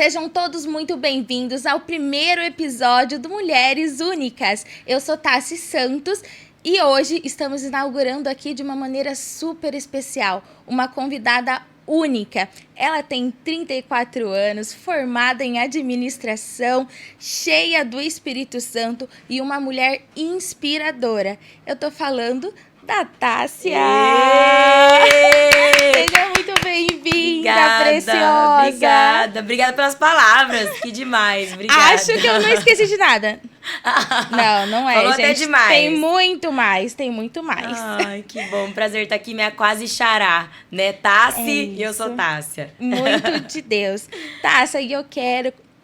Sejam todos muito bem-vindos ao primeiro episódio do Mulheres Únicas. Eu sou Tassi Santos e hoje estamos inaugurando aqui de uma maneira super especial, uma convidada única. Ela tem 34 anos, formada em administração, cheia do Espírito Santo e uma mulher inspiradora. Eu tô falando da Tássia! Seja muito bem-vinda, preciosa! Obrigada pelas palavras, que demais, obrigada. Acho que eu não esqueci de nada. Não é, falou gente. Até demais. Tem muito mais. Ai, que bom, prazer estar aqui, minha quase xará, né? Tassi e eu sou Tássia. Muito de Deus. Tássia, e eu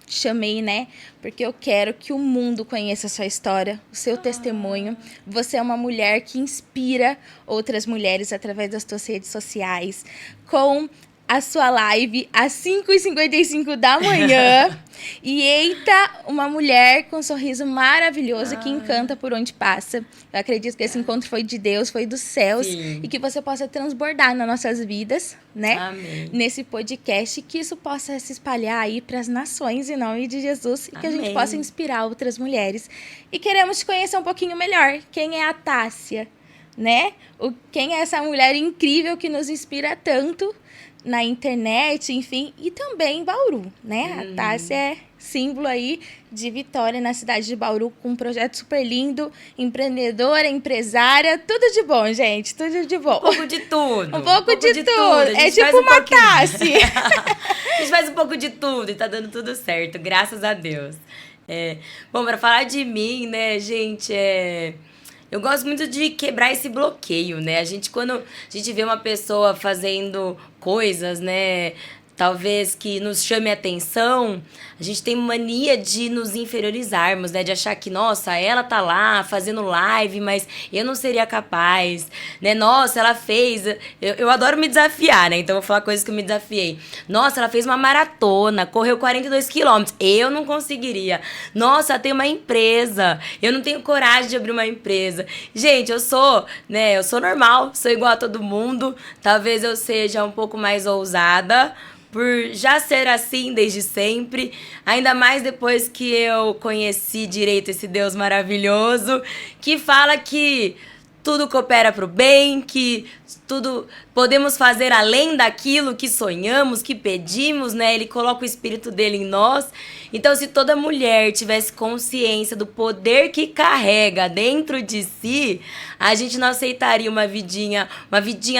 chamei, né? Porque eu quero que o mundo conheça a sua história, o seu testemunho. Você é uma mulher que inspira outras mulheres através das suas redes sociais, com a sua live às 5h55 da manhã. E eita, uma mulher com um sorriso maravilhoso que encanta por onde passa. Eu acredito que esse encontro foi de Deus, foi dos céus. Sim. E que você possa transbordar nas nossas vidas, né? Amém. Nesse podcast, que isso possa se espalhar aí para as nações em nome de Jesus. E que a gente Amém. possa inspirar outras mulheres. E queremos te conhecer um pouquinho melhor. Quem é a Tássia, né? Quem é essa mulher incrível que nos inspira tanto na internet, enfim, e também em Bauru, né? A Tássia é símbolo aí de vitória na cidade de Bauru, com um projeto super lindo, empreendedora, empresária, tudo de bom, gente, tudo de bom. Um pouco de tudo. Um pouco de tudo. É tipo faz uma Tássia. A gente faz um pouco de tudo e tá dando tudo certo, graças a Deus. Bom, pra falar de mim, né, gente, eu gosto muito de quebrar esse bloqueio, né? Quando a gente vê uma pessoa fazendo coisas, né, talvez que nos chame a atenção, a gente tem mania de nos inferiorizarmos, né? De achar que, nossa, ela tá lá fazendo live, mas eu não seria capaz, né? Nossa, ela fez... Eu adoro me desafiar, né? Então, eu vou falar coisas que eu me desafiei. Nossa, ela fez uma maratona, correu 42 quilômetros. Eu não conseguiria. Nossa, ela tem uma empresa. Eu não tenho coragem de abrir uma empresa. Gente, eu sou normal, sou igual a todo mundo. Talvez eu seja um pouco mais ousada, por já ser assim desde sempre, ainda mais depois que eu conheci direito esse Deus maravilhoso, que fala que tudo coopera para o bem, que tudo podemos fazer além daquilo que sonhamos, que pedimos, né? Ele coloca o Espírito dele em nós. Então, se toda mulher tivesse consciência do poder que carrega dentro de si, a gente não aceitaria uma vidinha,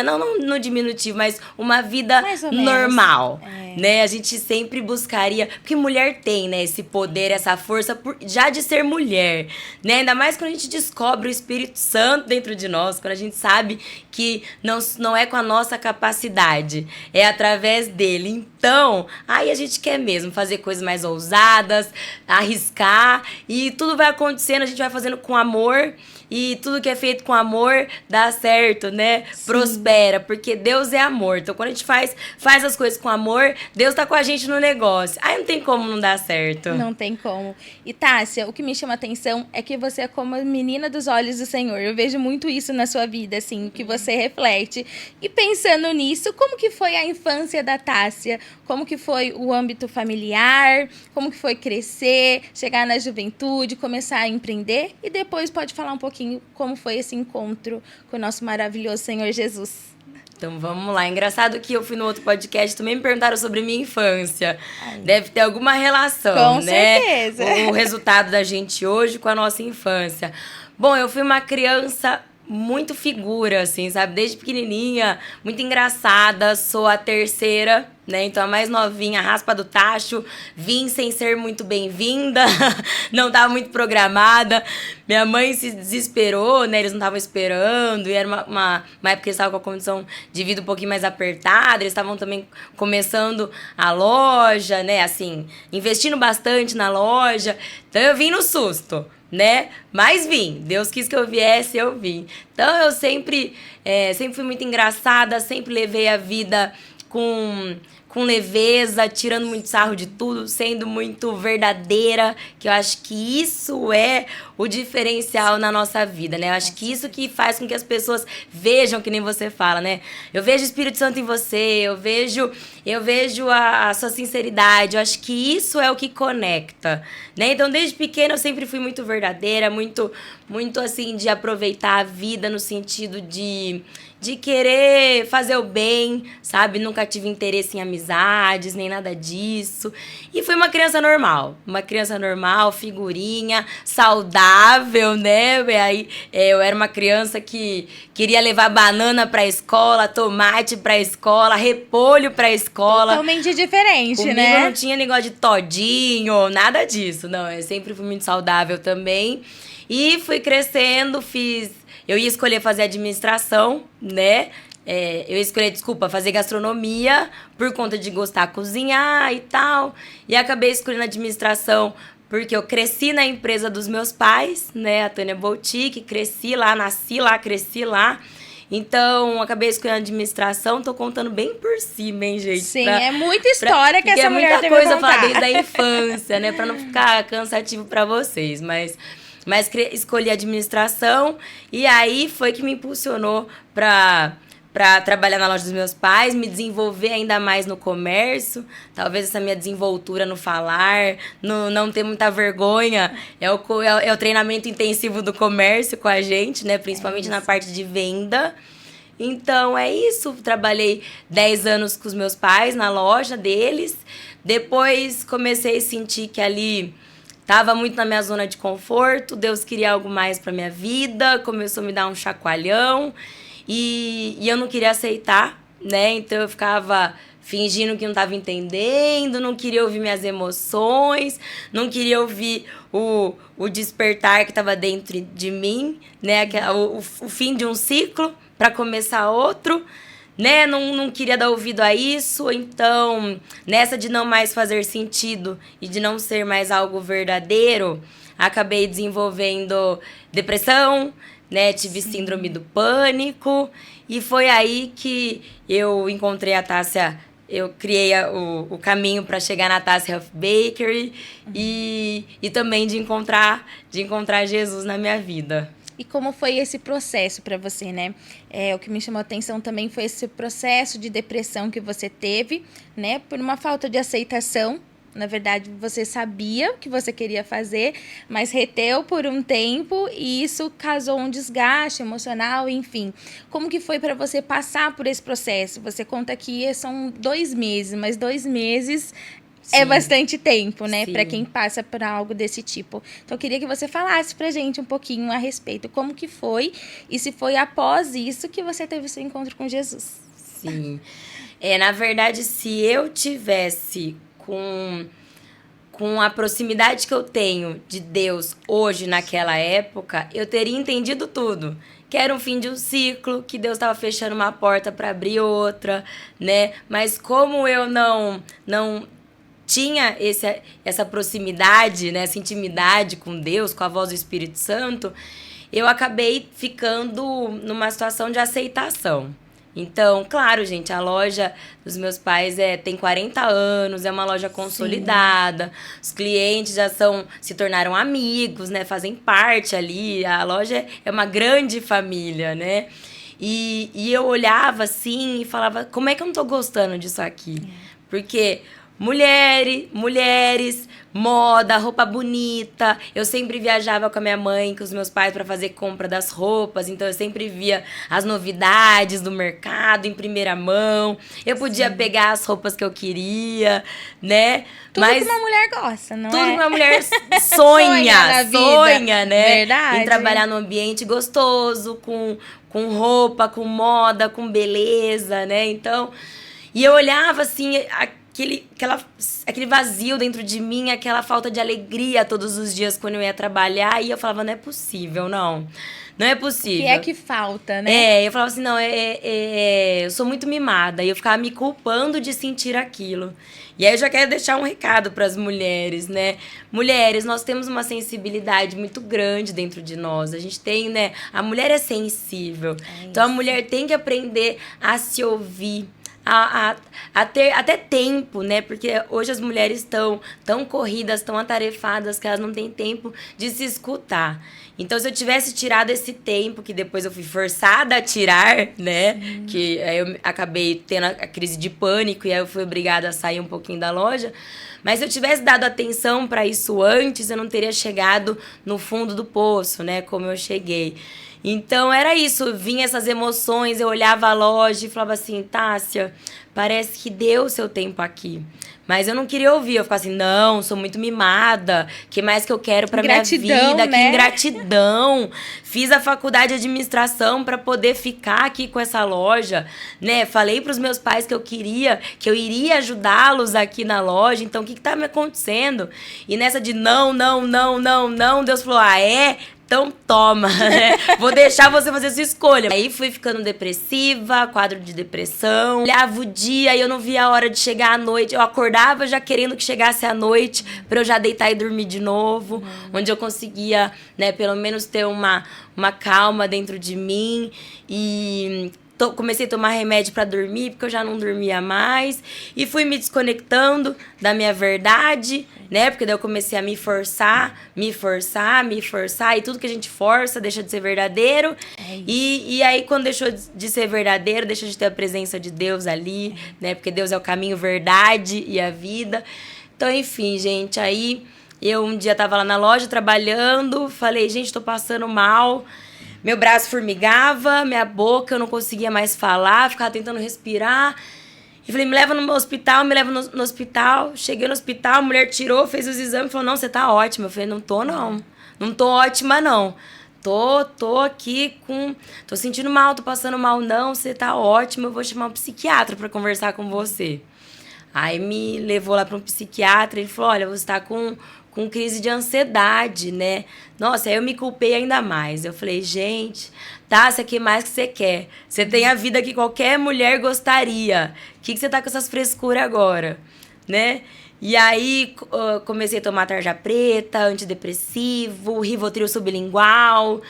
não no diminutivo, mas uma vida normal, né? A gente sempre buscaria, porque mulher tem, né, esse poder, essa força, já de ser mulher, né? Ainda mais quando a gente descobre o Espírito Santo dentro de nós, quando a gente sabe que não é com a nossa capacidade, é através dele. Então, aí a gente quer mesmo fazer coisas mais ousadas, arriscar, e tudo vai acontecendo, a gente vai fazendo com amor, e tudo que é feito com amor dá certo, né? Sim. Prospera, porque Deus é amor. Então, quando a gente faz as coisas com amor, Deus tá com a gente no negócio. Aí não tem como não dar certo. Não tem como. E, Tássia, o que me chama a atenção é que você é como a menina dos olhos do Senhor. Eu vejo muito isso na sua vida, assim, que você reflete. E pensando nisso, como que foi a infância da Tássia? Como que foi o âmbito familiar? Como que foi crescer, chegar na juventude, começar a empreender? E depois pode falar um pouquinho como foi esse encontro com o nosso maravilhoso Senhor Jesus. Então vamos lá. Engraçado que eu fui no outro podcast, também me perguntaram sobre minha infância. Ai. Deve ter alguma relação, com né? Certeza. O resultado da gente hoje com a nossa infância. Bom, eu fui uma criança muito figura, assim, sabe? Desde pequenininha, muito engraçada. Sou a terceira, né? Então, a mais novinha, raspa do tacho. Vim sem ser muito bem-vinda. Não estava muito programada. Minha mãe se desesperou, né? Eles não estavam esperando. E era uma época que eles estavam com a condição de vida um pouquinho mais apertada. Eles estavam também começando a loja, né? Assim, investindo bastante na loja. Então, eu vim no susto, né? Mas vim. Deus quis que eu viesse, eu vim. Então, eu sempre fui muito engraçada. Sempre levei a vida com com leveza, tirando muito sarro de tudo, sendo muito verdadeira, que eu acho que isso é o diferencial na nossa vida, né? Eu acho que isso que faz com que as pessoas vejam, que nem você fala, né? Eu vejo o Espírito Santo em você, eu vejo a sua sinceridade, eu acho que isso é o que conecta, né? Então, desde pequena eu sempre fui muito verdadeira, muito assim, de aproveitar a vida no sentido de querer fazer o bem, sabe? Nunca tive interesse em amizades, nem nada disso. E fui uma criança normal, figurinha, saudável, né? E aí, eu era uma criança que queria levar banana pra escola, tomate pra escola, repolho pra escola. Totalmente diferente, Comigo né? não tinha negócio de todinho, nada disso. Não, eu sempre fui muito saudável também. E fui crescendo, eu ia escolher fazer administração, né? Eu ia escolher, fazer gastronomia por conta de gostar de cozinhar e tal. E acabei escolhendo administração porque eu cresci na empresa dos meus pais, né? A Tânia Boutique, cresci lá, nasci lá, cresci lá. Então, acabei escolhendo administração, tô contando bem por cima, hein, gente? Sim, é muita história que essa mulher teve é muita coisa a a falar contar. desde a infância, né? Pra não ficar cansativo pra vocês, mas escolhi administração e aí foi que me impulsionou pra trabalhar na loja dos meus pais, me desenvolver ainda mais no comércio, talvez essa minha desenvoltura no falar, no não ter muita vergonha, é o treinamento intensivo do comércio com a gente, né? Principalmente na parte de venda. Então, é isso. Trabalhei 10 anos com os meus pais na loja deles. Depois, comecei a sentir que ali tava muito na minha zona de conforto. Deus queria algo mais pra minha vida. Começou a me dar um chacoalhão. E eu não queria aceitar, né? Então, eu ficava fingindo que não estava entendendo, não queria ouvir minhas emoções, não queria ouvir o despertar que estava dentro de mim, né? O fim de um ciclo para começar outro, né? Não queria dar ouvido a isso. Então, nessa de não mais fazer sentido e de não ser mais algo verdadeiro, acabei desenvolvendo depressão, né? Tive síndrome do pânico. E foi aí que eu encontrei a Tássia. Eu criei o caminho para chegar na Tássia Health Bakery e também de encontrar Jesus na minha vida. E como foi esse processo para você, né? O que me chamou a atenção também foi esse processo de depressão que você teve, né? Por uma falta de aceitação. Na verdade, você sabia o que você queria fazer, mas reteu por um tempo e isso causou um desgaste emocional, enfim. Como que foi para você passar por esse processo? Você conta que são 2 meses, mas 2 meses Sim. É bastante tempo, né? Sim. Para quem passa por algo desse tipo. Então, eu queria que você falasse pra gente um pouquinho a respeito. Como que foi e se foi após isso que você teve seu encontro com Jesus. Sim. Na verdade, se eu tivesse com a proximidade que eu tenho de Deus hoje, naquela época, eu teria entendido tudo. Que era um fim de um ciclo, que Deus estava fechando uma porta para abrir outra, né? Mas como eu não tinha essa proximidade, né? Essa intimidade com Deus, com a voz do Espírito Santo, eu acabei ficando numa situação de aceitação. Então, claro, gente, a loja dos meus pais tem 40 anos, é uma loja consolidada. Sim. Os clientes se tornaram amigos, né? Fazem parte ali. A loja é uma grande família, né? E eu olhava assim e falava, como é que eu não tô gostando disso aqui? Porque mulheres, moda, roupa bonita. Eu sempre viajava com a minha mãe, com os meus pais para fazer compra das roupas. Então eu sempre via as novidades do mercado em primeira mão. Eu podia pegar as roupas que eu queria, né? Tudo que uma mulher gosta, não é? Tudo que uma mulher sonha, né? Verdade. Em trabalhar num ambiente gostoso, com roupa, com moda, com beleza, né? Então, e eu olhava assim, aquele vazio dentro de mim, aquela falta de alegria todos os dias quando eu ia trabalhar. E eu falava, não é possível, não. Não é possível. O que é que falta, né? Eu falava assim, não, eu sou muito mimada. E eu ficava me culpando de sentir aquilo. E aí eu já quero deixar um recado para as mulheres, né? Mulheres, nós temos uma sensibilidade muito grande dentro de nós. A gente tem, né? A mulher é sensível. Então a mulher tem que aprender a se ouvir, a ter até tempo, né? Porque hoje as mulheres estão tão corridas, tão atarefadas, que elas não têm tempo de se escutar. Então, se eu tivesse tirado esse tempo, que depois eu fui forçada a tirar, né? Sim. Que aí eu acabei tendo a crise de pânico e aí eu fui obrigada a sair um pouquinho da loja. Mas se eu tivesse dado atenção para isso antes, eu não teria chegado no fundo do poço, né? Como eu cheguei. Então, era isso. Vinha essas emoções, eu olhava a loja e falava assim, Tássia, parece que deu o seu tempo aqui. Mas eu não queria ouvir, eu ficava assim, não, sou muito mimada, o que mais que eu quero pra minha vida? Né? Que ingratidão. Fiz a faculdade de administração pra poder ficar aqui com essa loja, né? Falei pros meus pais que eu iria ajudá-los aqui na loja, então o que tá me acontecendo? E nessa de não, Deus falou, então toma, né? Vou deixar você fazer sua escolha. Aí fui ficando depressiva, quadro de depressão. Olhava o dia e eu não via a hora de chegar à noite. Eu acordava já querendo que chegasse a noite pra eu já deitar e dormir de novo. Onde eu conseguia, né, pelo menos ter uma calma dentro de mim. E comecei a tomar remédio pra dormir, porque eu já não dormia mais. E fui me desconectando da minha verdade, né? Porque daí eu comecei a me forçar. E tudo que a gente força deixa de ser verdadeiro. E aí, quando deixou de ser verdadeiro, deixa de ter a presença de Deus ali, né? Porque Deus é o caminho, verdade e a vida. Então, enfim, gente, aí eu um dia tava lá na loja trabalhando, falei, gente, tô passando mal. Meu braço formigava, minha boca, eu não conseguia mais falar, ficava tentando respirar. E falei, me leva no hospital, no hospital. Cheguei no hospital, a mulher tirou, fez os exames e falou, não, você tá ótima. Eu falei, não tô, não. Não tô ótima, não. Tô aqui tô sentindo mal, tô passando mal, não. Você tá ótima, eu vou chamar um psiquiatra pra conversar com você. Aí me levou lá pra um psiquiatra, ele falou, olha, você tá com crise de ansiedade, né? Nossa, aí eu me culpei ainda mais. Eu falei, gente, Tássia, o que mais que você quer? Você tem a vida que qualquer mulher gostaria. O que você tá com essas frescuras agora? Né? E aí, comecei a tomar tarja preta, antidepressivo, Rivotril sublingual.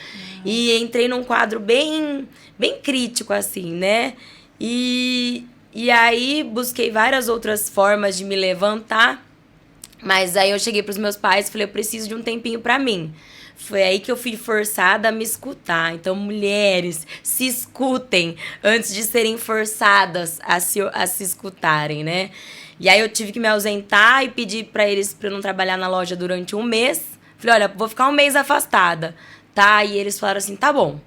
E entrei num quadro bem crítico, assim, né? E aí, busquei várias outras formas de me levantar. Mas aí eu cheguei pros meus pais e falei, eu preciso de um tempinho pra mim. Foi aí que eu fui forçada a me escutar. Então, mulheres, se escutem antes de serem forçadas a se escutarem, né? E aí eu tive que me ausentar e pedir pra eles pra eu não trabalhar na loja durante um mês. Falei, olha, vou ficar um mês afastada, tá? E eles falaram assim, tá bom.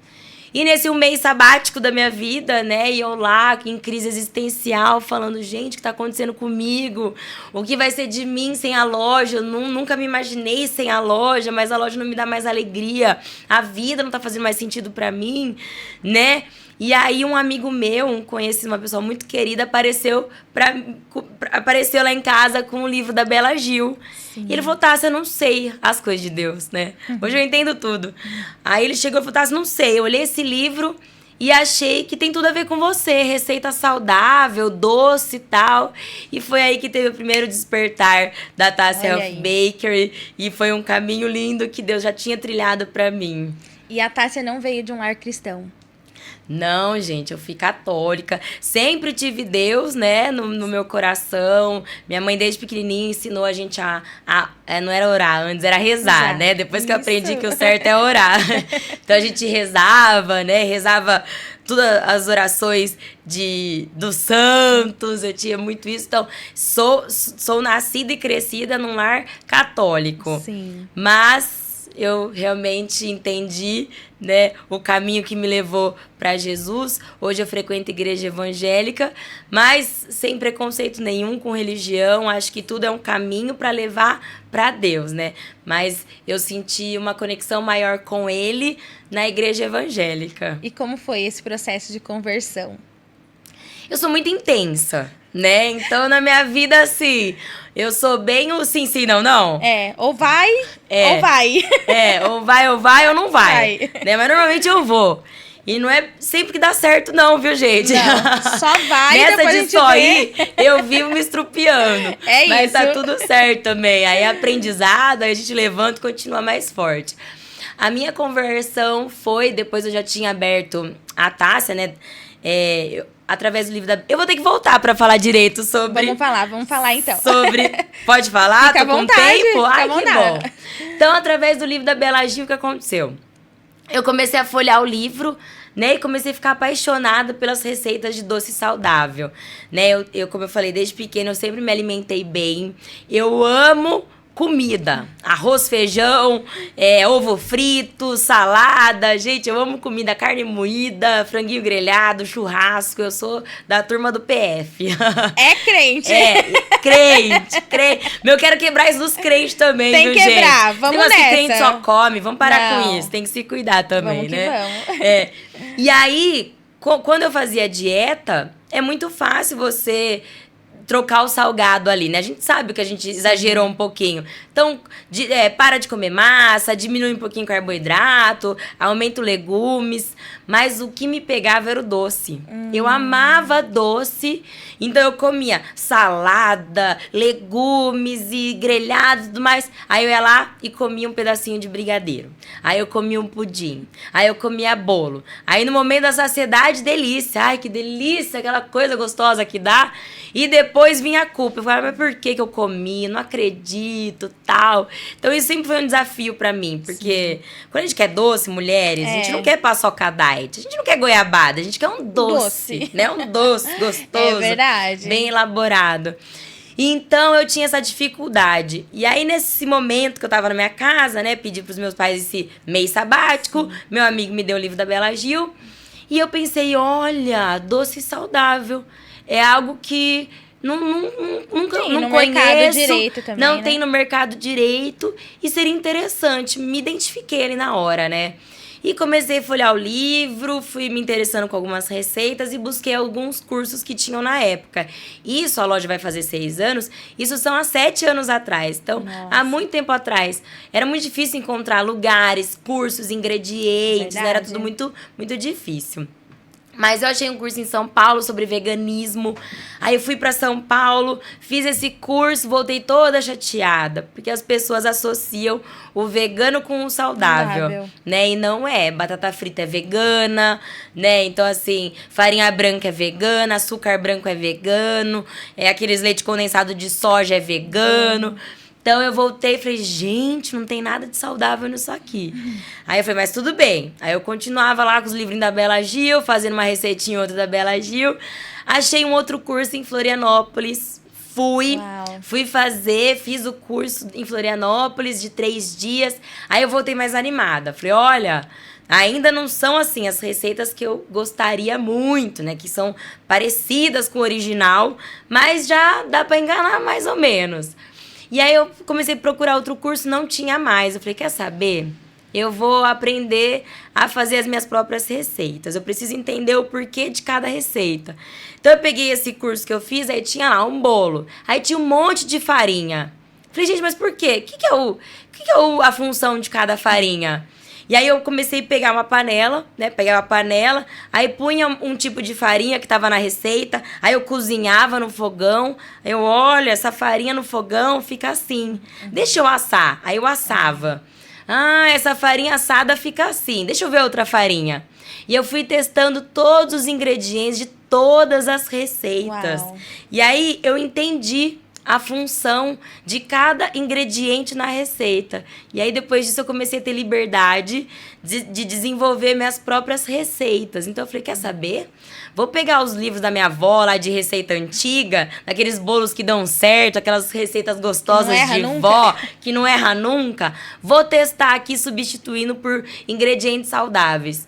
E nesse um mês sabático da minha vida, né, e eu lá em crise existencial, falando, gente, o que tá acontecendo comigo? O que vai ser de mim sem a loja? Eu nunca me imaginei sem a loja, mas a loja não me dá mais alegria. A vida não tá fazendo mais sentido pra mim, né? E aí um amigo meu, uma pessoa muito querida, apareceu lá em casa com o livro da Bela Gil. Sim. E ele falou, Tássia, eu não sei as coisas de Deus, né? Hoje eu entendo tudo. Aí ele chegou e falou, Tássia, não sei. Eu olhei esse livro e achei que tem tudo a ver com você. Receita saudável, doce e tal. E foi aí que teve o primeiro despertar da Tássia Health Bakery. E foi um caminho lindo que Deus já tinha trilhado pra mim. E a Tássia não veio de um lar cristão? Não, gente, eu fui católica. Sempre tive Deus, né, no meu coração. Minha mãe, desde pequenininha, ensinou a gente não era orar, antes era rezar, né? Depois que eu aprendi que o certo é orar. Então, a gente rezava, né? Rezava todas as orações dos santos. Eu tinha muito isso. Então, sou nascida e crescida num lar católico. Sim. Mas eu realmente entendi, né, o caminho que me levou para Jesus. Hoje eu frequento igreja evangélica, mas sem preconceito nenhum com religião. Acho que tudo é um caminho para levar para Deus, né? Mas eu senti uma conexão maior com Ele na igreja evangélica. E como foi esse processo de conversão? Eu sou muito intensa, né? Então, na minha vida, assim, eu sou bem o sim, sim, não, não. Ou vai, ou vai. Ou vai ou não vai. Né? Mas normalmente eu vou. E não é sempre que dá certo, não, viu, gente? Não, só vai e nessa depois de a gente só vê. ir, eu vivo me estrupiando. Mas isso. tá tudo certo também. Aí é aprendizado, aí a gente levanta e continua mais forte. A minha conversão foi, depois eu já tinha aberto a Tássia, né? através do livro da... Eu vou ter que voltar pra falar direito sobre... Vamos falar então. Sobre... Pode falar? Fica à vontade, tempo? fica Ai, à que vontade. bom. Então, através do livro da Bela Gil, o que aconteceu? Eu comecei a folhear o livro, né? E comecei a ficar apaixonada pelas receitas de doce saudável, né? Como eu falei, desde pequena eu sempre me alimentei bem. Eu amo comida. Arroz, feijão, ovo frito, salada. Gente, eu amo comida. Carne moída, franguinho grelhado, churrasco. Eu sou da turma do PF. É crente. Crente. Meu, eu quero quebrar isso dos crentes também, Tem viu, que quebrar, gente? vamos Tem nessa. Que crente só come, vamos parar Não. com isso. Tem que se cuidar também, Vamos que né? vamos. E aí, quando eu fazia dieta, é muito fácil você trocar o salgado ali, né? A gente sabe que a gente exagerou um pouquinho. Então, para de comer massa, diminui um pouquinho o carboidrato, aumenta os legumes. Mas o que me pegava era o doce. Eu amava doce, então eu comia salada, legumes e grelhados e tudo mais. Aí eu ia lá e comia um pedacinho de brigadeiro. Aí eu comia um pudim. Aí eu comia bolo. Aí no momento da saciedade, delícia. Ai, que delícia, aquela coisa gostosa que dá. E depois vinha a culpa. Eu falava, mas por que eu comi? Não acredito, tal. Então isso sempre foi um desafio pra mim. Porque quando a gente quer doce, mulheres, a gente não quer paçoca diet. A gente não quer goiabada, a gente quer um doce. Né? Um doce gostoso. É verdade. Bem elaborado. Então, eu tinha essa dificuldade. E aí, nesse momento que eu tava na minha casa, né? Pedi pros meus pais esse mês sabático. Meu amigo me deu o livro da Bela Gil. E eu pensei, olha, doce saudável. É algo que nunca Sim, não no conheço. mercado direito também, não né? tem no mercado direito. E seria interessante. Me identifiquei ali na hora, né? E comecei a folhear o livro, fui me interessando com algumas receitas e busquei alguns cursos que tinham na época. Isso, a loja vai fazer 6 anos, isso são há 7 anos atrás. Então, há muito tempo atrás, era muito difícil encontrar lugares, cursos, ingredientes, Verdade. era tudo muito, muito difícil. Mas eu achei um curso em São Paulo sobre veganismo. Aí eu fui pra São Paulo, fiz esse curso, voltei toda chateada. Porque as pessoas associam o vegano com o saudável, né? E não é. Batata frita é vegana, né? Então, assim, farinha branca é vegana, açúcar branco é vegano, aqueles leite condensado de soja é vegano. Então, eu voltei e falei, gente, não tem nada de saudável nisso aqui. Aí eu falei, mas tudo bem. Aí eu continuava lá com os livrinhos da Bela Gil, fazendo uma receitinha outra da Bela Gil. Achei um outro curso em Florianópolis. Fui fazer, fiz o curso em Florianópolis de 3 dias. Aí eu voltei mais animada. Falei, olha, ainda não são assim as receitas que eu gostaria muito, né? Que são parecidas com o original, mas já dá pra enganar mais ou menos. E aí eu comecei a procurar outro curso, não tinha mais. Eu falei, quer saber? Eu vou aprender a fazer as minhas próprias receitas. Eu preciso entender o porquê de cada receita. Então eu peguei esse curso que eu fiz, aí tinha lá um bolo. Aí tinha um monte de farinha. Falei, gente, mas por quê? O que é a função de cada farinha? E aí eu comecei a pegar uma panela, né? Pegava a panela, aí punha um tipo de farinha que tava na receita, aí eu cozinhava no fogão, aí eu, olha, essa farinha no fogão fica assim. Deixa eu assar. Aí eu assava. Ah, essa farinha assada fica assim. Deixa eu ver outra farinha. E eu fui testando todos os ingredientes de todas as receitas. Uau. E aí eu entendi a função de cada ingrediente na receita. E aí, depois disso, eu comecei a ter liberdade de desenvolver minhas próprias receitas. Então, eu falei, quer saber? Vou pegar os livros da minha avó lá de receita antiga, daqueles bolos que dão certo, aquelas receitas gostosas de vó, que não erra nunca. Vou testar aqui, substituindo por ingredientes saudáveis.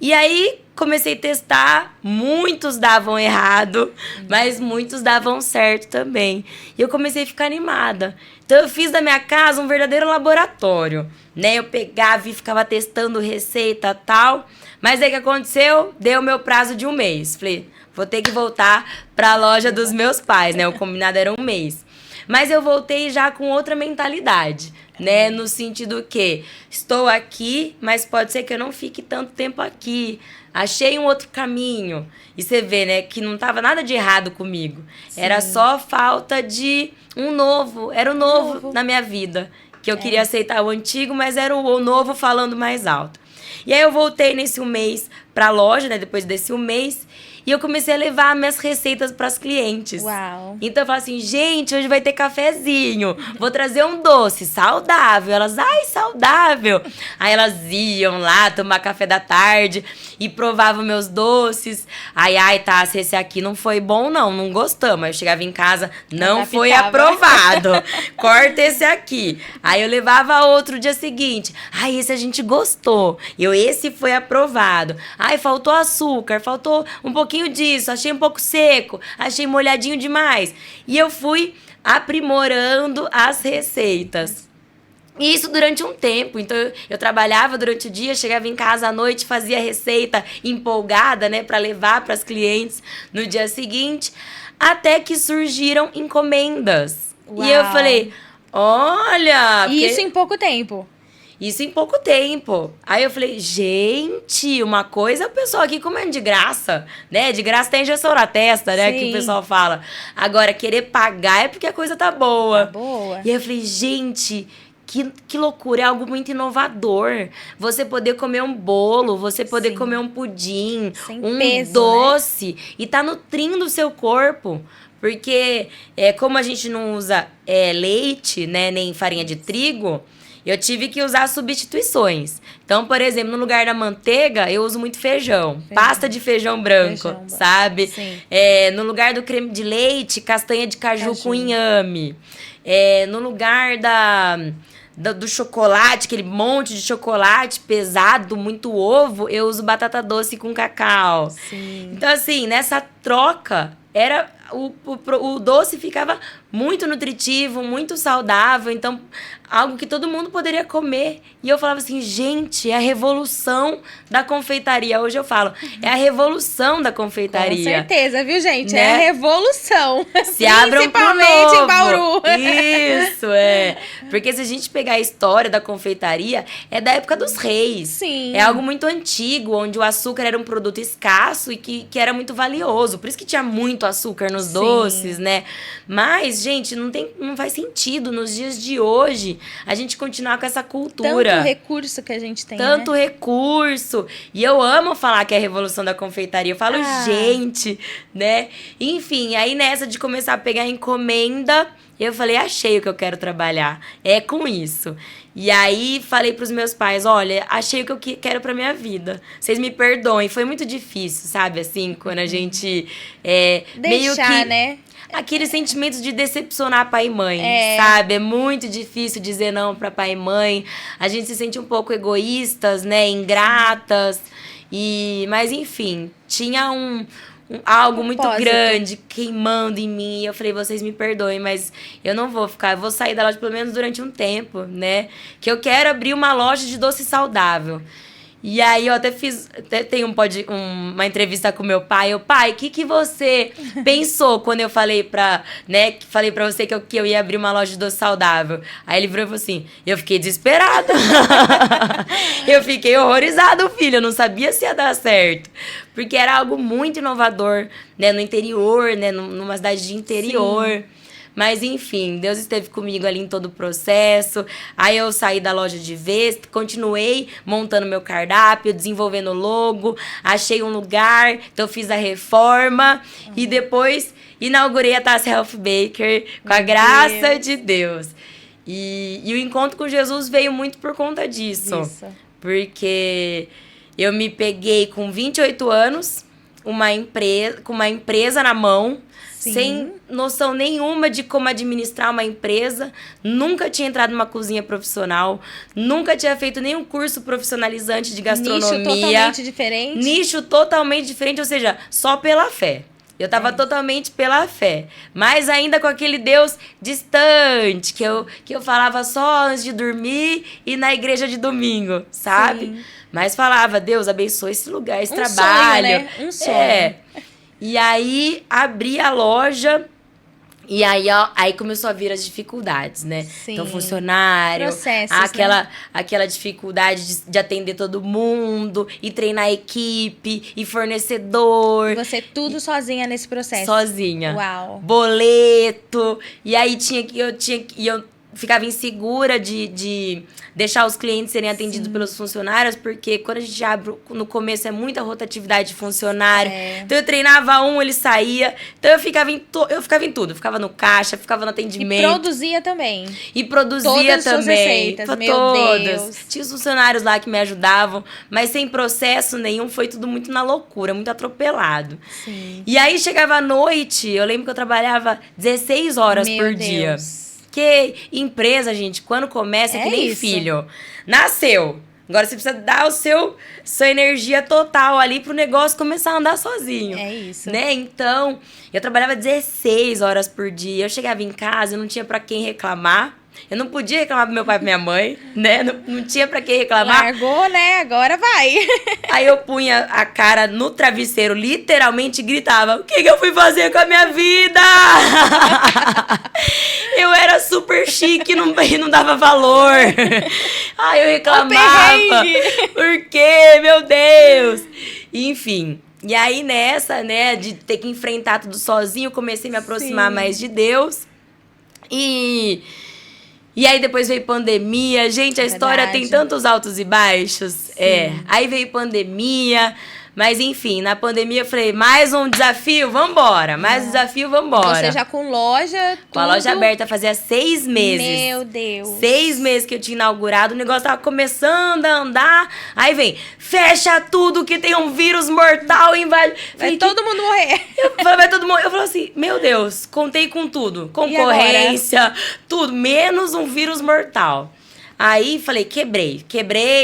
E aí, comecei a testar, muitos davam errado, mas muitos davam certo também. E eu comecei a ficar animada. Então, eu fiz da minha casa um verdadeiro laboratório, né? Eu pegava e ficava testando receita e tal. Mas aí, o que aconteceu? Deu o meu prazo de 1 mês. Falei, vou ter que voltar para a loja dos meus pais, né? O combinado era 1 mês. Mas eu voltei já com outra mentalidade, né? No sentido que estou aqui, mas pode ser que eu não fique tanto tempo aqui. Achei um outro caminho. E você vê, né, que não tava nada de errado comigo. Sim. Era só falta de um novo. Era o novo na minha vida. Que eu queria aceitar o antigo, mas era o novo falando mais alto. E aí eu voltei nesse 1 mês pra loja, né, depois desse um mês, e eu comecei a levar minhas receitas pras clientes. Uau. Então eu falo assim, gente, hoje vai ter cafezinho, vou trazer um doce saudável. Elas, ai, saudável. Aí elas iam lá tomar café da tarde e provavam meus doces. Ai, tá, se esse aqui não foi bom, não gostamos. Aí eu chegava em casa, não foi aprovado. Corta esse aqui. Aí eu levava outro dia seguinte. Ai, esse a gente gostou. Esse foi aprovado. Ai, faltou açúcar, faltou um pouquinho disso, achei um pouco seco, achei molhadinho demais. E eu fui aprimorando as receitas. E isso durante um tempo. Então, eu trabalhava durante o dia, chegava em casa à noite, fazia a receita empolgada, né, para levar para as clientes no dia seguinte, até que surgiram encomendas. Uau. E eu falei, olha... Isso em pouco tempo. Isso em pouco tempo. Aí eu falei, gente, uma coisa é o pessoal aqui comendo de graça, né? De graça tem injeção na testa, né? Sim. Que o pessoal fala. Agora, querer pagar é porque a coisa tá boa. Tá boa. E aí eu falei, gente, que loucura, é algo muito inovador. Você poder comer um bolo, você poder comer um pudim, sem um peso, doce, né? E tá nutrindo o seu corpo. Porque, como a gente não usa leite, né, nem farinha de trigo, eu tive que usar substituições. Então, por exemplo, no lugar da manteiga, eu uso muito feijão. Pasta de feijão branco, sabe? Sim. No lugar do creme de leite, castanha de caju. Com inhame. No lugar do chocolate, aquele monte de chocolate pesado, muito ovo, eu uso batata doce com cacau. Sim. Então, assim, nessa troca, o doce ficava muito nutritivo, muito saudável. Então, algo que todo mundo poderia comer. E eu falava assim, gente, é a revolução da confeitaria. Hoje eu falo, é a revolução da confeitaria. Com certeza, viu, gente? Né? É a revolução. Se abram pro novo. Principalmente em Bauru. Isso, Porque se a gente pegar a história da confeitaria, é da época dos reis. Sim. É algo muito antigo, onde o açúcar era um produto escasso e que era muito valioso. Por isso que tinha muito açúcar nos doces, né? Mas, gente, não faz sentido nos dias de hoje a gente continuar com essa cultura. Tanto recurso que a gente tem, Tanto recurso. E eu amo falar que é a revolução da confeitaria. Eu falo, gente, né? Enfim, aí nessa de começar a pegar encomenda, eu falei, achei o que eu quero trabalhar. É com isso. E aí falei pros meus pais, olha, achei o que eu quero pra minha vida. Vocês me perdoem. Foi muito difícil, sabe? Assim, quando a gente... meio que, né? Aqueles sentimentos de decepcionar pai e mãe, sabe? É muito difícil dizer não pra pai e mãe. A gente se sente um pouco egoístas, né? Ingratas. Mas, enfim, tinha algo muito grande queimando em mim. E eu falei, vocês me perdoem, mas eu não vou ficar. Eu vou sair da loja pelo menos durante um tempo, né? Que eu quero abrir uma loja de doce saudável. E aí eu até tenho uma entrevista com meu pai. Pai, o que você pensou quando eu falei pra você que eu ia abrir uma loja de doce saudável? Aí ele virou e falou assim, eu fiquei desesperado. Eu fiquei horrorizado, filho. Eu não sabia se ia dar certo. Porque era algo muito inovador, né? No interior, né? Numa cidade de interior. Sim. Mas, enfim, Deus esteve comigo ali em todo o processo. Aí eu saí da loja de vez, continuei montando meu cardápio, desenvolvendo o logo, achei um lugar, então fiz a reforma e depois inaugurei a Tássia Health Baker com a graça de Deus. E o encontro com Jesus veio muito por conta disso. Porque eu me peguei com 28 anos, com uma empresa na mão, Sim. sem noção nenhuma de como administrar uma empresa, nunca tinha entrado numa cozinha profissional, nunca tinha feito nenhum curso profissionalizante de gastronomia. Nicho totalmente diferente. Nicho totalmente diferente, ou seja, só pela fé. Eu tava totalmente pela fé, mas ainda com aquele Deus distante, que eu falava só antes de dormir e na igreja de domingo, sabe? Sim. Mas falava, Deus, abençoe esse lugar, esse trabalho. Sonho, né? Um sonho. E aí, abri a loja e aí começou a vir as dificuldades, né? Sim. Então, funcionário, processos, aquela dificuldade de atender todo mundo, e treinar a equipe, e fornecedor. E você tudo sozinha nesse processo? Sozinha. Uau. Boleto. E aí eu ficava insegura de deixar os clientes serem atendidos pelos funcionários, porque quando a gente abre, no começo é muita rotatividade de funcionário. Então eu treinava um, ele saía. Então eu ficava em tudo. Eu ficava no caixa, ficava no atendimento. E produzia também. E produzia todas também. As suas receitas, meu Deus. Tinha os funcionários lá que me ajudavam, mas sem processo nenhum, foi tudo muito na loucura, muito atropelado. Sim. E aí chegava à noite, eu lembro que eu trabalhava 16 horas por dia. Porque empresa, gente, quando começa é que nem filho. Nasceu. Agora você precisa dar sua energia total ali pro negócio começar a andar sozinho. É isso. Né? Então, eu trabalhava 16 horas por dia. Eu chegava em casa, eu não tinha pra quem reclamar. Eu não podia reclamar pro meu pai e pra minha mãe, né? Não tinha pra quem reclamar. Largou, né? Agora vai. Aí eu punha a cara no travesseiro, literalmente, e gritava: o que eu fui fazer com a minha vida? Eu era super chique e não dava valor. Aí eu reclamava. Por quê? Meu Deus! Enfim. E aí nessa, né, de ter que enfrentar tudo sozinho, eu comecei a me aproximar mais de Deus. E aí depois veio pandemia. Gente, a história tem tantos altos e baixos. Aí veio pandemia. Mas enfim, na pandemia eu falei, mais um desafio, vambora. Mais um desafio, vambora. Você já com loja, tudo. Com a loja aberta fazia 6 meses. Meu Deus. 6 meses que eu tinha inaugurado, o negócio tava começando a andar. Aí vem, fecha tudo que tem um vírus mortal invade. Vai todo mundo morrer. Vai todo mundo. Eu falei assim, meu Deus, contei com tudo. Concorrência, tudo, menos um vírus mortal. Aí falei, quebrei,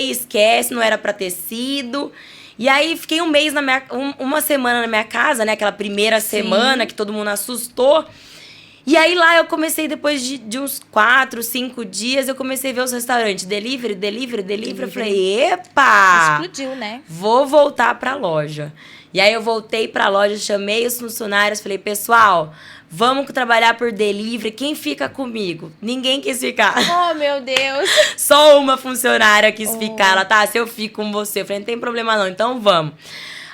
esquece, não era pra ter sido. E aí fiquei uma semana na minha casa, né? Aquela primeira semana que todo mundo assustou. E aí lá eu comecei, depois de uns 4, 5 dias, eu comecei a ver os restaurantes. Delivery. Eu falei, epa! Explodiu, né? Vou voltar pra loja. E aí eu voltei pra loja, chamei os funcionários, falei, pessoal, vamos trabalhar por delivery. Quem fica comigo? Ninguém quis ficar. Oh, meu Deus. Só uma funcionária quis ficar. Ela, tá, se eu fico com você. Eu falei, não tem problema não, então vamos.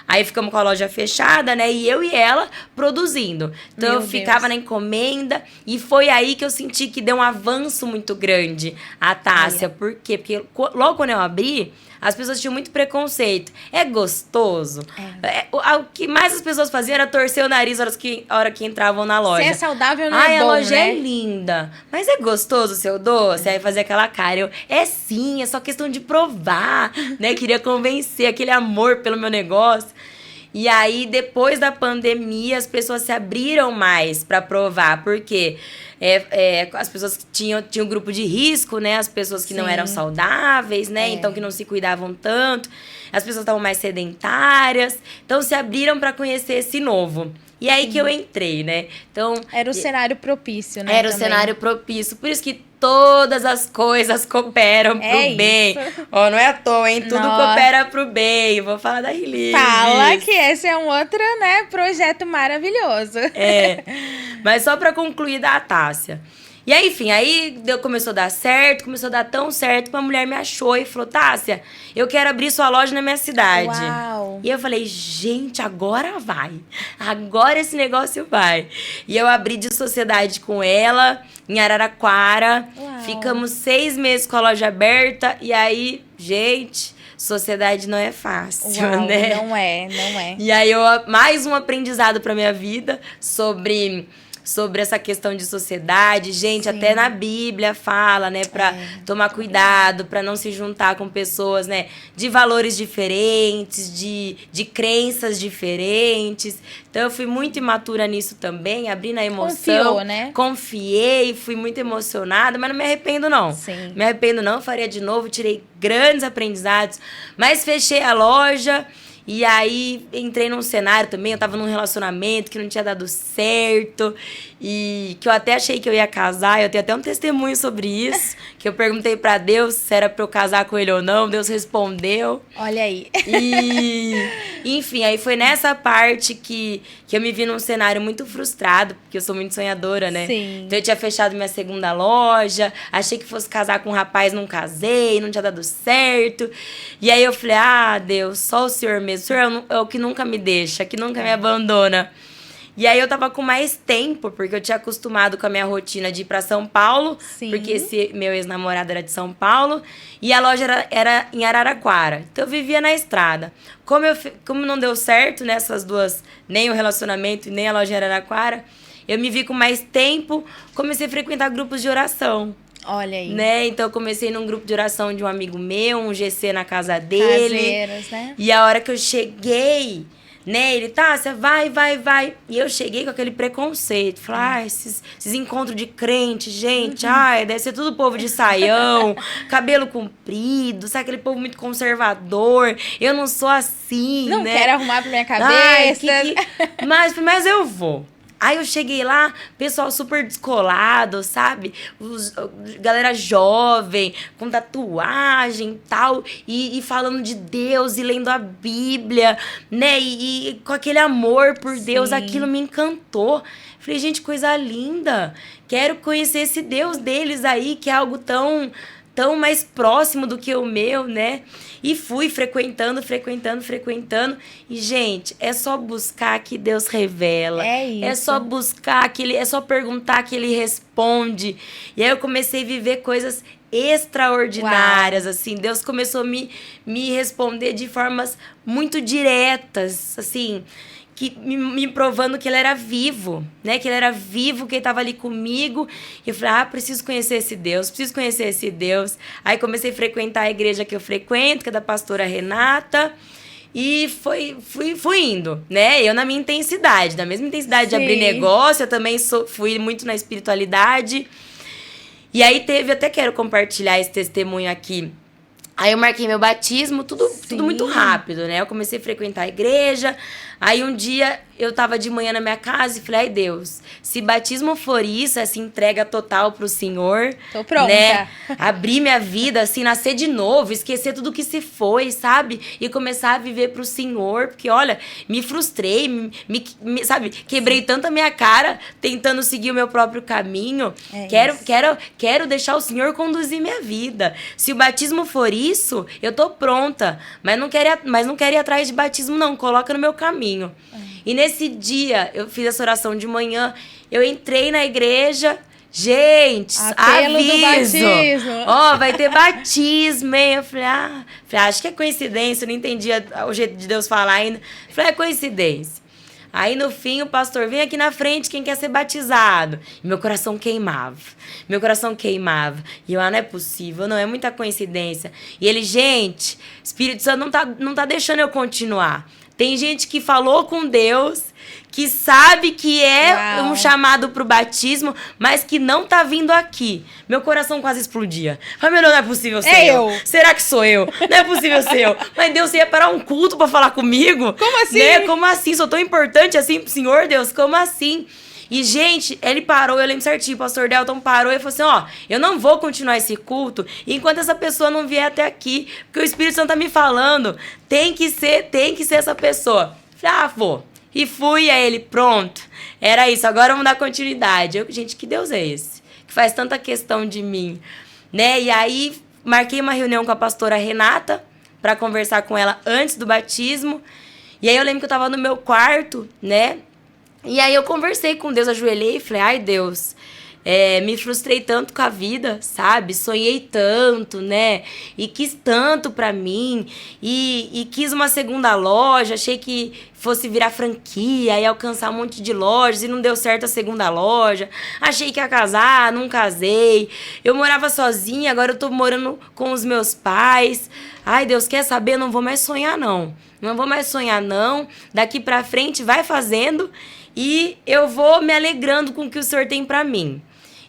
Aí ficamos com a loja fechada, né? E eu e ela produzindo. Então eu ficava na encomenda. E foi aí que eu senti que deu um avanço muito grande a Tássia. Por quê? Porque logo quando eu abri, as pessoas tinham muito preconceito. É gostoso. O que mais as pessoas faziam era torcer o nariz na hora que entravam na loja. Se é saudável, não é bom, a loja né? é linda. Mas é gostoso o seu doce? Aí fazia aquela cara. Sim, é só questão de provar, né? Queria convencer aquele amor pelo meu negócio. E aí, depois da pandemia, as pessoas se abriram mais para provar. Porque as pessoas que tinham um grupo de risco, né? As pessoas que não eram saudáveis, né? Então, que não se cuidavam tanto. As pessoas estavam mais sedentárias. Então, se abriram para conhecer esse novo. E aí que eu entrei, né? Então, era o cenário propício, né? Era o cenário propício. Por isso que todas as coisas cooperam pro bem. Ó, não é à toa, hein? Tudo coopera pro bem. Vou falar da Release. Fala que esse é um outro, né, projeto maravilhoso. Mas só pra concluir da Tássia. E aí, enfim, começou a dar certo, começou a dar tão certo que uma mulher me achou e falou, Tássia, eu quero abrir sua loja na minha cidade. Uau. E eu falei, gente, agora vai. Agora esse negócio vai. E eu abri de sociedade com ela, em Araraquara. Uau. Ficamos 6 meses com a loja aberta. E aí, gente, sociedade não é fácil, né? Não é. E aí, mais um aprendizado pra minha vida sobre essa questão de sociedade. Gente, até na Bíblia fala, né, pra tomar cuidado, pra não se juntar com pessoas, né, de valores diferentes, de crenças diferentes. Então, eu fui muito imatura nisso também, abri na emoção. Confiou, né? Confiei, fui muito emocionada, mas não me arrependo, não. Sim. Me arrependo, não, faria de novo, tirei grandes aprendizados, mas fechei a loja. E aí, entrei num cenário também, eu tava num relacionamento que não tinha dado certo, e que eu até achei que eu ia casar, eu tenho até um testemunho sobre isso, que eu perguntei pra Deus se era pra eu casar com ele ou não, Deus respondeu. Olha aí. E, enfim, aí foi nessa parte que eu me vi num cenário muito frustrado, porque eu sou muito sonhadora, né? Sim. Então eu tinha fechado minha segunda loja, achei que fosse casar com um rapaz, não casei, não tinha dado certo. E aí eu falei, Deus, só o Senhor mesmo. O Senhor é o que nunca me deixa, que nunca me abandona. E aí eu tava com mais tempo, porque eu tinha acostumado com a minha rotina de ir pra São Paulo, Sim. porque esse meu ex-namorado era de São Paulo, e a loja era em Araraquara. Então eu vivia na estrada. Como não deu certo nessas duas, nem o relacionamento e nem a loja em Araraquara, eu me vi com mais tempo, comecei a frequentar grupos de oração. Olha aí. Né? Então eu comecei num grupo de oração de um amigo meu, um GC na casa dele. Caseiras, né? E a hora que eu cheguei, né, ele, Tássia, vai. E eu cheguei com aquele preconceito. Falei, esses encontros de crente, gente, deve ser tudo povo de saião, cabelo comprido, sabe, aquele povo muito conservador. Eu não sou assim, não né? quero arrumar pra minha cabeça. Mas eu vou. Aí eu cheguei lá, pessoal super descolado, sabe? Galera jovem, com tatuagem tal, e falando de Deus e lendo a Bíblia, né? E com aquele amor por Deus, Sim. aquilo me encantou. Falei, gente, coisa linda. Quero conhecer esse Deus deles aí, que é algo tão mais próximo do que o meu, né? E fui frequentando. E, gente, é só buscar que Deus revela. É isso. É só buscar, é só perguntar que Ele responde. E aí eu comecei a viver coisas extraordinárias, assim. Deus começou a me responder de formas muito diretas, assim, que me provando que Ele era vivo, né? Que Ele era vivo, que Ele estava ali comigo. E eu falei, preciso conhecer esse Deus. Aí comecei a frequentar a igreja que eu frequento, que é da pastora Renata. E fui indo, né? Eu na minha intensidade, na mesma intensidade de abrir negócio, eu também fui muito na espiritualidade. E aí até quero compartilhar esse testemunho aqui. Aí eu marquei meu batismo, tudo muito rápido, né? Eu comecei a frequentar a igreja. Aí um dia eu tava de manhã na minha casa e falei, Deus, se batismo for isso, essa entrega total pro Senhor. Tô pronta. Né? Abrir minha vida, assim, nascer de novo, esquecer tudo que se foi, sabe? E começar a viver pro Senhor. Porque, olha, me frustrei, sabe? Quebrei tanto a minha cara tentando seguir o meu próprio caminho. Quero deixar o Senhor conduzir minha vida. Se o batismo for isso, eu tô pronta. Mas não quero ir atrás de batismo, não. Coloca no meu caminho. E nesse dia, eu fiz essa oração de manhã, eu entrei na igreja, gente, apelo aviso. Do batismo. Vai ter batismo, hein? Eu falei, acho que é coincidência, eu não entendia o jeito de Deus falar ainda. Falei, é coincidência. Aí, no fim, o pastor, vem aqui na frente, quem quer ser batizado? E meu coração queimava. E eu, não é possível, não, é muita coincidência. E ele, gente, Espírito Santo não tá deixando eu continuar. Tem gente que falou com Deus, que sabe que é um chamado pro batismo, mas que não tá vindo aqui. Meu coração quase explodia. Falei, não é possível ser eu. Será que sou eu? Não é possível ser eu. Mas Deus, você ia parar um culto pra falar comigo? Como assim? Né? Como assim? Sou tão importante assim pro Senhor, Deus? Como assim? E, gente, ele parou, eu lembro certinho, o pastor Delton parou e falou assim, eu não vou continuar esse culto enquanto essa pessoa não vier até aqui, porque o Espírito Santo tá me falando, tem que ser essa pessoa. Falei, vou. E fui, aí ele, pronto, era isso, agora vamos dar continuidade. Gente, que Deus é esse? Que faz tanta questão de mim, né? E aí, marquei uma reunião com a pastora Renata para conversar com ela antes do batismo. E aí eu lembro que eu tava no meu quarto, né? E aí eu conversei com Deus, ajoelhei e falei, Deus, me frustrei tanto com a vida, sabe? Sonhei tanto, né? E quis tanto pra mim. E quis uma segunda loja, achei que fosse virar franquia e alcançar um monte de lojas e não deu certo a segunda loja. Achei que ia casar, não casei. Eu morava sozinha, agora eu tô morando com os meus pais. Deus, quer saber? Eu não vou mais sonhar, não. Não vou mais sonhar, não. Daqui pra frente, vai fazendo e eu vou me alegrando com o que o Senhor tem pra mim.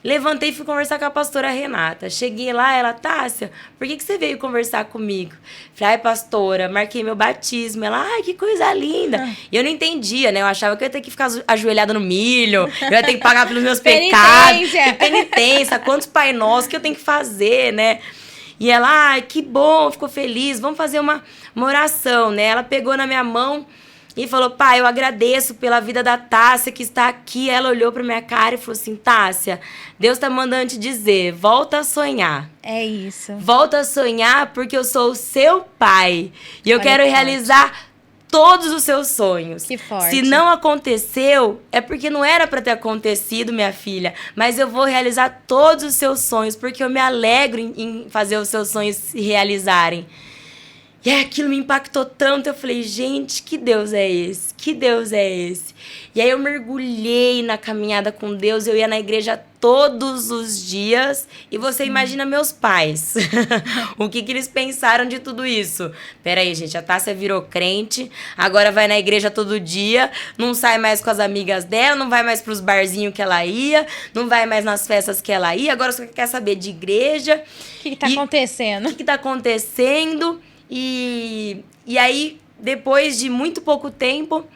Levantei e fui conversar com a pastora Renata. Cheguei lá, ela, Tássia, por que você veio conversar comigo? Falei, pastora, marquei meu batismo. Ela, que coisa linda. E eu não entendia, né? Eu achava que eu ia ter que ficar ajoelhada no milho, eu ia ter que pagar pelos meus pecados. Que penitência, quantos Pai Nosso que eu tenho que fazer, né? E ela, que bom, ficou feliz, vamos fazer uma oração, né? Ela pegou na minha mão e falou, Pai, eu agradeço pela vida da Tássia que está aqui. Ela olhou pra minha cara e falou assim, Tássia, Deus tá mandando te dizer, volta a sonhar. É isso. Volta a sonhar porque eu sou o seu pai. E eu quero realizar todos os seus sonhos. Que forte. Se não aconteceu, é porque não era pra ter acontecido, minha filha. Mas eu vou realizar todos os seus sonhos, porque eu me alegro em fazer os seus sonhos se realizarem. E aí aquilo me impactou tanto, eu falei, gente, que Deus é esse? Que Deus é esse? E aí eu mergulhei na caminhada com Deus, eu ia na igreja todos os dias. E você imagina meus pais. O que eles pensaram de tudo isso? Peraí, gente, a Tássia virou crente, agora vai na igreja todo dia, não sai mais com as amigas dela, não vai mais pros barzinhos que ela ia, não vai mais nas festas que ela ia, agora só quer saber de igreja. O que tá acontecendo? O que tá acontecendo? E aí, depois de muito pouco tempo,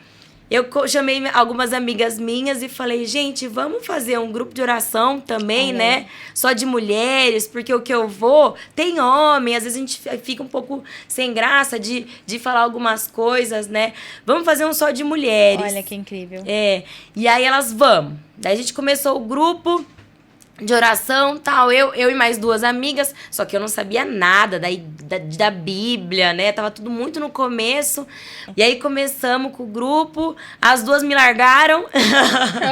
eu chamei algumas amigas minhas e falei, gente, vamos fazer um grupo de oração também, né? Só de mulheres, porque o que eu vou... Tem homem, às vezes a gente fica um pouco sem graça de falar algumas coisas, né? Vamos fazer um só de mulheres. Olha que incrível. E aí elas, vamos. Daí a gente começou o grupo de oração, tal, eu e mais duas amigas, só que eu não sabia nada da Bíblia, né? Tava tudo muito no começo. E aí começamos com o grupo, as duas me largaram.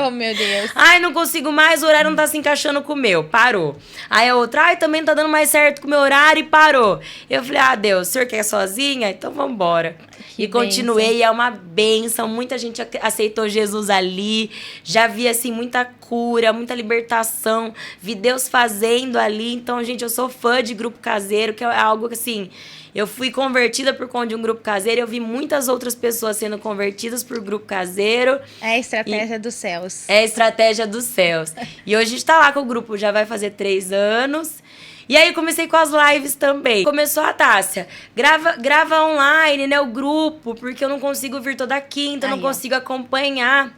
Oh, meu Deus. Ai, não consigo mais, o horário não tá se encaixando com o meu. Parou. Aí a outra, ai, também não tá dando mais certo com o meu horário e parou. Eu falei, Deus, o senhor quer sozinha? Então vambora. E continuei, é uma bênção. Muita gente aceitou Jesus ali. Já vi, assim, muita cura, muita libertação. Vi Deus fazendo ali. Então, gente, eu sou fã de grupo caseiro, que é algo que, assim... Eu fui convertida por conta de um grupo caseiro. Eu vi muitas outras pessoas sendo convertidas por grupo caseiro. É a estratégia dos céus. É a estratégia dos céus. E hoje a gente tá lá com o grupo, já vai fazer 3 anos. E aí eu comecei com as lives também. Começou a Tássia. Grava online, né, o grupo, porque eu não consigo vir toda quinta, não consigo acompanhar.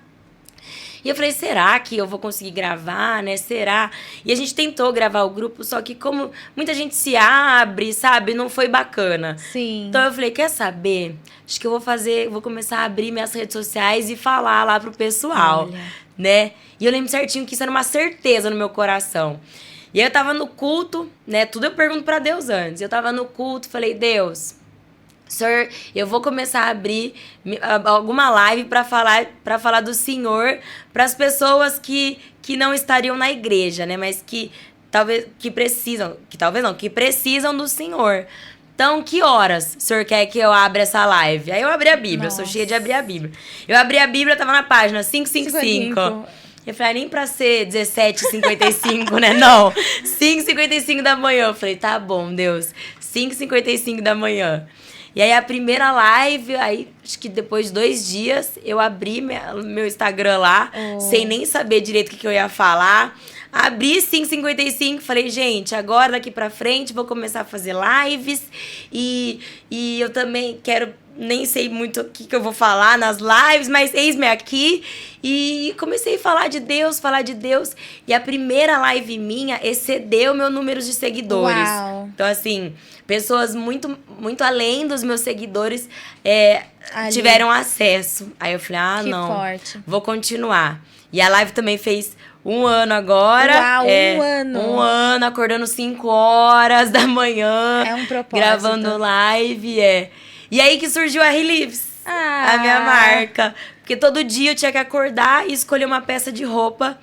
E eu falei, será que eu vou conseguir gravar, né? Será? E a gente tentou gravar o grupo, só que como muita gente se abre, sabe? Não foi bacana. Sim. Então eu falei, quer saber? Acho que eu vou começar a abrir minhas redes sociais e falar lá pro pessoal, né? E eu lembro certinho que isso era uma certeza no meu coração. E aí eu tava no culto, né? Tudo eu pergunto pra Deus antes. Eu tava no culto, falei, Deus... Senhor, eu vou começar a abrir alguma live para falar do Senhor para as pessoas que não estariam na igreja, né? Mas que precisam do Senhor. Então, que horas o senhor quer que eu abra essa live? Aí eu abri a Bíblia, eu sou cheia de abrir a Bíblia. Eu abri a Bíblia, tava na página 555. Eu falei, nem pra ser 17h55, né? Não, 5h55 da manhã. Eu falei, tá bom, Deus, 5h55 da manhã. E aí, a primeira live, aí acho que depois de 2 dias, eu abri meu Instagram lá, sem nem saber direito o que eu ia falar. Abri 5h55, falei, gente, agora daqui pra frente vou começar a fazer lives. E eu também quero, nem sei muito o que eu vou falar nas lives, mas eis-me aqui. E comecei a falar de Deus. E a primeira live minha excedeu meu número de seguidores. Uau. Então, assim, pessoas muito, muito além dos meus seguidores tiveram acesso. Aí eu falei, que não, forte. Vou continuar. E a live também fez 1 ano agora. Uau, 1 ano. 1 ano, acordando 5 horas da manhã. É um propósito. Gravando live, E aí que surgiu a Relives, a minha marca. Porque todo dia eu tinha que acordar e escolher uma peça de roupa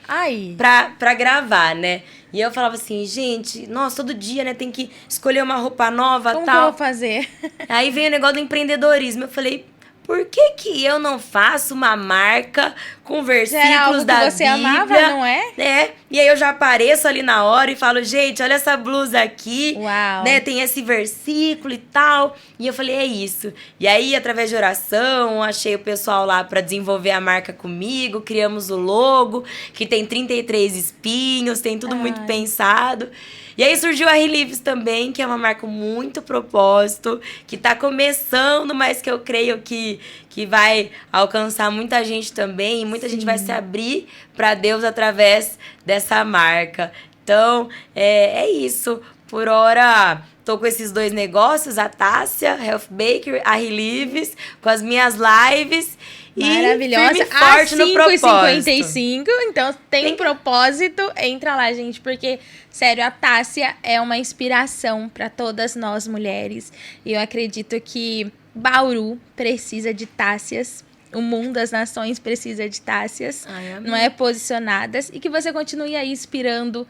pra gravar, né? E eu falava assim, gente, nossa, todo dia, né, tem que escolher uma roupa nova e tal. Como que eu vou fazer? Aí veio o negócio do empreendedorismo. Eu falei, por que eu não faço uma marca com versículos da Bíblia? Você amava, não é? E aí eu já apareço ali na hora e falo, gente, olha essa blusa aqui. Uau. Né? Tem esse versículo e tal. E eu falei, é isso. E aí, através de oração, achei o pessoal lá pra desenvolver a marca comigo. Criamos o logo, que tem 33 espinhos, tem tudo muito pensado. E aí surgiu a Relives também, que é uma marca com muito propósito, que tá começando, mas que eu creio que vai alcançar muita gente também. E muita gente vai se abrir para Deus através dessa marca. Então, é isso. Por hora, tô com esses 2 negócios, a Tássia, Health Bakery, a Relives, com as minhas lives. Maravilhosa. E firme e forte no propósito. 5h55, então tem propósito, entra lá, gente, porque, sério, a Tássia é uma inspiração para todas nós mulheres. E eu acredito que Bauru precisa de Tássias. O mundo das nações precisa de Tássias, não é? Posicionadas. E que você continue aí inspirando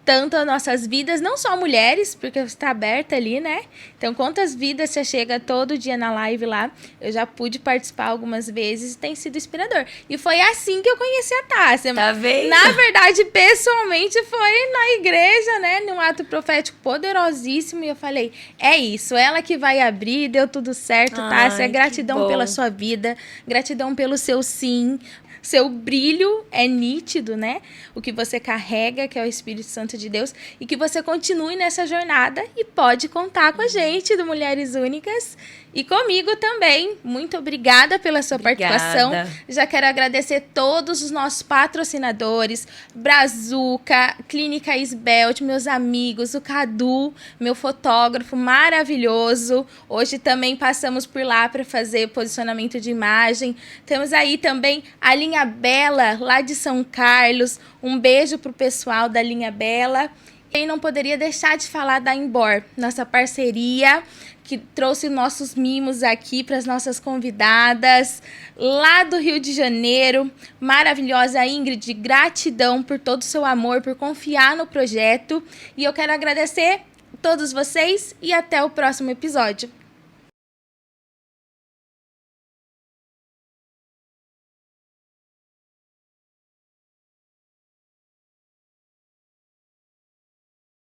tanto as nossas vidas, não só mulheres, porque você está aberta ali, né? Então, quantas vidas você chega todo dia na live lá? Eu já pude participar algumas vezes e tem sido inspirador. E foi assim que eu conheci a Tássia. Tá vendo? Na verdade, pessoalmente, foi na igreja, né? Num ato profético poderosíssimo. E eu falei, é isso, ela que vai abrir, deu tudo certo, Tássia. Gratidão pela sua vida, gratidão pelo seu sim. Seu brilho é nítido, né? O que você carrega, que é o Espírito Santo de Deus. E que você continue nessa jornada e pode contar com a gente do Mulheres Únicas. E comigo também. Muito obrigada pela sua participação. Já quero agradecer todos os nossos patrocinadores. Brazuca, Clínica Isbelt, meus amigos, o Cadu, meu fotógrafo maravilhoso. Hoje também passamos por lá para fazer posicionamento de imagem. Temos aí também a Linha Bela, lá de São Carlos. Um beijo pro pessoal da Linha Bela. E não poderia deixar de falar da Embor, nossa parceria, que trouxe nossos mimos aqui para as nossas convidadas, lá do Rio de Janeiro. Maravilhosa Ingrid, gratidão por todo o seu amor, por confiar no projeto. E eu quero agradecer a todos vocês e até o próximo episódio.